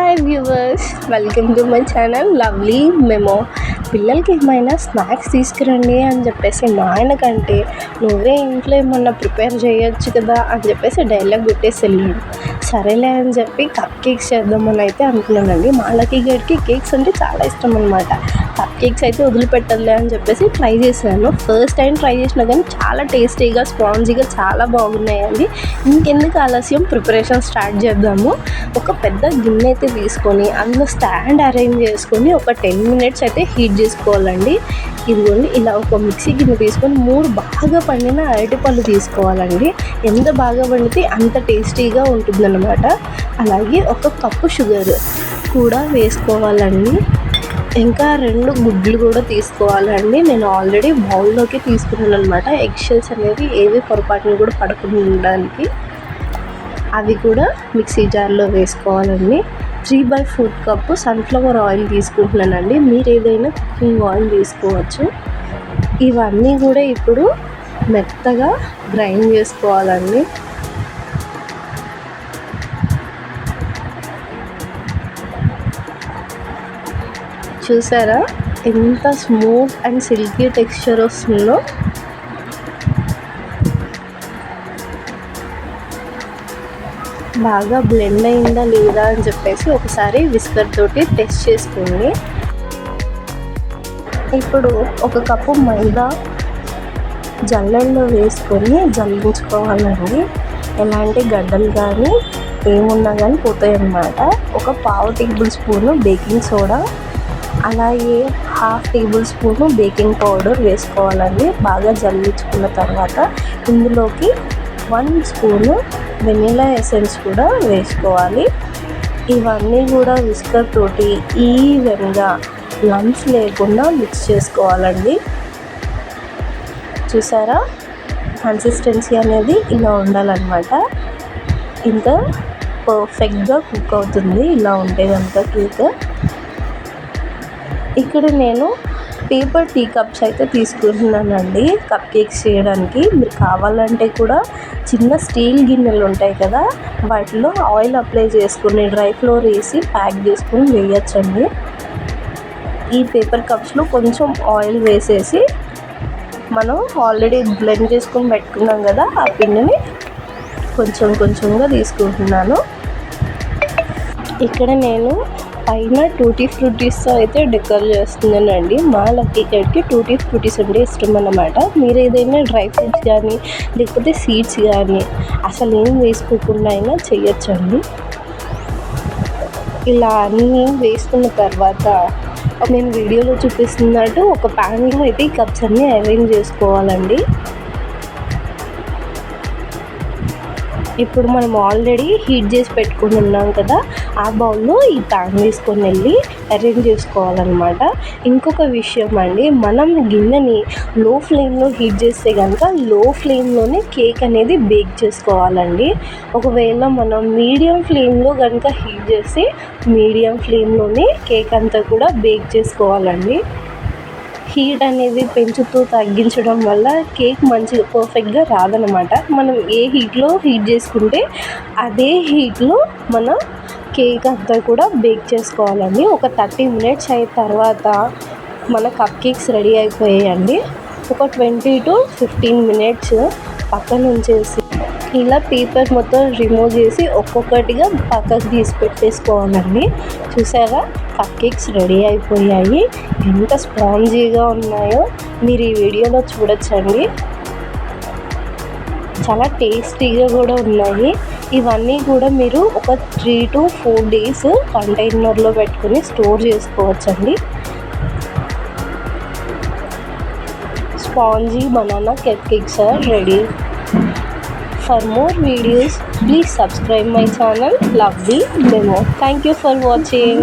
Hi viewers, welcome to my channel lovely memo. పిల్లలకి ఏమైనా snacks తీసుకురండి అని చెప్పేసి మా ఆయనకంటే నువ్వే ఇంట్లో ఏమన్నా ప్రిపేర్ చేయొచ్చు కదా అని చెప్పేసి డైలాగ్ పెట్టేసి వెళ్ళాడు. సరేలే అని చెప్పి కప్ కేక్స్ చేద్దామని అయితే అనుకున్నానండి. మాలకి గడికి కేక్స్ అంటే చాలా ఇష్టం అనమాట. కప్ కేక్స్ అయితే వదిలిపెట్టలే అని చెప్పేసి ట్రై చేశాను. ఫస్ట్ టైం ట్రై చేసినా కానీ చాలా టేస్టీగా, స్పాంజీగా చాలా బాగున్నాయండి. ఇంకెందుకు ఆలస్యం, ప్రిపరేషన్ స్టార్ట్ చేద్దాము. ఒక పెద్ద గిన్నె అయితే తీసుకొని అందులో స్టాండ్ అరేంజ్ చేసుకొని ఒక 10 minutes అయితే హీట్ చేసుకోవాలండి. ఇదిగోండి ఇలా ఒక మిక్సీ గిన్నె తీసుకొని 3 బాగా పండిన అరటిపళ్ళు తీసుకోవాలండి. ఎంత బాగా పండితే అంత టేస్టీగా ఉంటుందన్నమాట. అలాగే ఒక కప్పు షుగర్ కూడా వేసుకోవాలండి. ఇంకా 2 గుడ్లు కూడా తీసుకోవాలండి. నేను ఆల్రెడీ బౌల్లోకి తీసుకున్నాను అనమాట. ఎగ్ షెల్స్ అనేవి ఏవి పొరపాటును కూడా పడకుండా ఉండడానికి అవి కూడా మిక్సీ జార్లో వేసుకోవాలండి. 3/4 కప్పు సన్ఫ్లవర్ ఆయిల్ తీసుకుంటున్నానండి. మీరు ఏదైనా కుకింగ్ ఆయిల్ తీసుకోవచ్చు. ఇవన్నీ కూడా ఇప్పుడు మెత్తగా గ్రైండ్ చేసుకోవాలండి. చూసారా ఎంత స్మూత్ అండ్ సిల్కీ టెక్స్చర్ వస్తుందో. బాగా బ్లెండ్ అయిందా లేదా అని చెప్పేసి ఒకసారి విస్కర్ తోటి టెస్ట్ చేసుకోండి. ఇప్పుడు ఒక కప్పు మైదా జల్లెడలో వేసుకొని జల్లించుకోవాలండి. ఎలాంటి గడ్డలు కానీ ఏమున్నా కానీ పోతాయి అన్నమాట. ఒక 1/2 టేబుల్ స్పూను బేకింగ్ సోడా, అలాగే 1/2 టేబుల్ స్పూను బేకింగ్ పౌడర్ వేసుకోవాలండి. బాగా జల్లించుకున్న తర్వాత ఇందులోకి 1 స్పూను వెనిలా ఎసెన్స్ కూడా వేసుకోవాలి. ఇవన్నీ కూడా విస్కర్ తోటి ఈవెన్గా లంప్స్ లేకుండా మిక్స్ చేసుకోవాలండి. చూసారా కన్సిస్టెన్సీ అనేది ఇలా ఉండాలన్నమాట. ఇంత పర్ఫెక్ట్గా కుక్ అవుతుంది ఇలా ఉంటే కనుక కేక్. ఇక్కడ నేను పేపర్ టీ కప్స్ అయితే తీసుకుంటున్నానండి కప్ కేక్స్ చేయడానికి. మీరు కావాలంటే కూడా చిన్న స్టీల్ గిన్నెలు ఉంటాయి కదా, వాటిలో ఆయిల్ అప్లై చేసుకుని డ్రై ఫ్లోర్ వేసి ప్యాక్ చేసుకుని వేయచ్చండి. ఈ పేపర్ కప్స్లో కొంచెం ఆయిల్ వేసేసి మనం ఆల్రెడీ బ్లెండ్ చేసుకొని పెట్టుకున్నాం కదా, ఆ పిండిని కొంచెం కొంచెంగా తీసుకుంటున్నాను. ఇక్కడ నేను పైన టూటీ ఫ్రూటీస్తో అయితే డెకర్ చేస్తున్నానండి. మా లక్కీ కేక్కి టూటీ ఫ్రూటీస్ అంటే ఇష్టం అన్నమాట. మీరు ఏదైనా డ్రై ఫ్రూట్స్ కానీ లేకపోతే సీడ్స్ కానీ అసలు ఏం వేసుకోకుండా అయినా చేయొచ్చండి. ఇలా అన్నీ వేసుకున్న తర్వాత నేను వీడియోలో చూపిస్తున్నట్టు ఒక ప్యాన్లో అయితే ఈ కప్స్ అన్నీ అరేంజ్ చేసుకోవాలండి. ఇప్పుడు మనం ఆల్రెడీ హీట్ చేసి పెట్టుకుని ఉన్నాం కదా, ఆ బౌల్లో ఈ ప్యాన్ తీసుకొని వెళ్ళి అరేంజ్ చేసుకోవాలన్నమాట. ఇంకొక విషయం అండి, మనం గిన్నెని లో ఫ్లేమ్లో హీట్ చేస్తే కనుక లో ఫ్లేమ్లోనే కేక్ అనేది బేక్ చేసుకోవాలండి. ఒకవేళ మనం మీడియం ఫ్లేమ్లో కనుక హీట్ చేస్తే మీడియం ఫ్లేమ్లోనే కేక్ అంతా కూడా బేక్ చేసుకోవాలండి. హీట్ అనేది పెంచుతూ తగ్గించడం వల్ల కేక్ మంచిగా పర్ఫెక్ట్గా రాదనమాట. మనం ఏ హీట్లో హీట్ చేసుకుంటే అదే హీట్లో మనం కేక్ అంతా కూడా బేక్ చేసుకోవాలండి. ఒక 30 minutes అయిన తర్వాత మన కప్ కేక్స్ రెడీ అయిపోయాయండి. ఒక 20 to 15 minutes పక్కన ఉంచేసి ఇలా పేపర్ మొత్తం రిమూవ్ చేసి ఒక్కొక్కటిగా పక్కకు తీసి పెట్టేసుకోవాలండి. చూసారా కప్ కేక్స్ రెడీ అయిపోయాయి. ఎంత స్పాంజీగా ఉన్నాయో మీరు ఈ వీడియోలో చూడొచ్చండి. చాలా టేస్టీగా కూడా ఉన్నాయి. ఇవన్నీ కూడా మీరు ఒక 3 to 4 days కంటైనర్లో పెట్టుకొని స్టోర్ చేసుకోవచ్చండి. Sponge banana cupcakes are ready. For more videos, please subscribe my channel Lovely Memo. Thank you for watching.